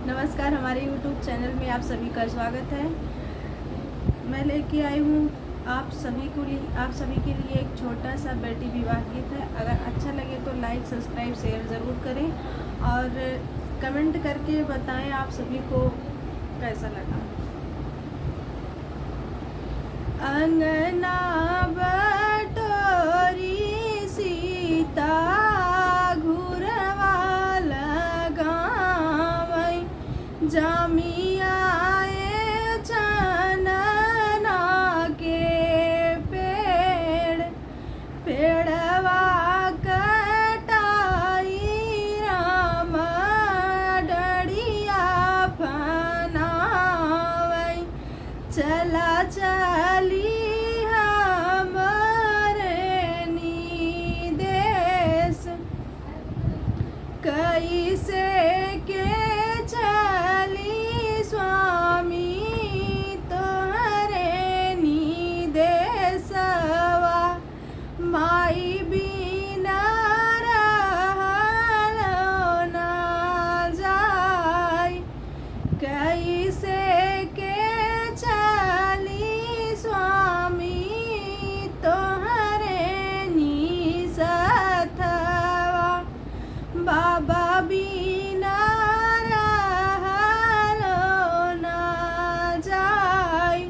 नमस्कार, हमारे YouTube channel में आप सभी का स्वागत है। मैं लेके आई हूँ आप सभी के लिए एक छोटा सा बेटी विवाह गीत है। अगर अच्छा लगे तो लाइक, सब्सक्राइब, शेयर ज़रूर करें और कमेंट करके बताएं आप सभी को कैसा लगा। अंगना बटोरी सीता जामिया चनना के पेड़वा कटाई राम डरिया फनावई चला चली हमरे निदेश कैसे के माई बिना रहलो ना जाय कैसे के चली स्वामी तोहरे निसथवा बाबा बिना रहलो ना जाय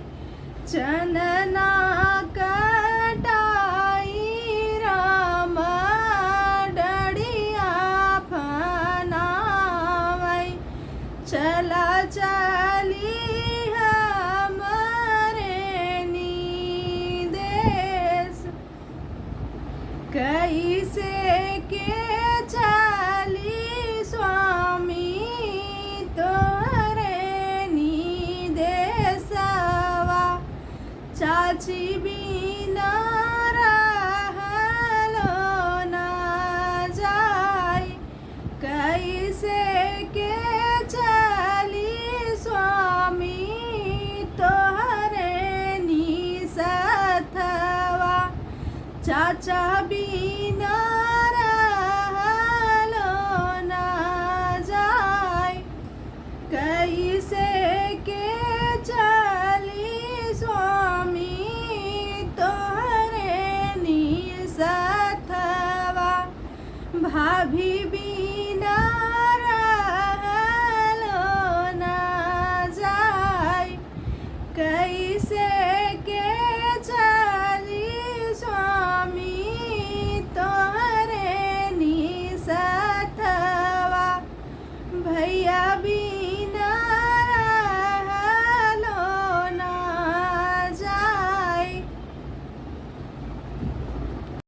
चनना चला चली हमरे निदेश कैसे के चली स्वामी तोहरे निदेशवा चाची बिना रहलो ना जाय कैसे के चली स्वामी तोहरे निसथवा चाचा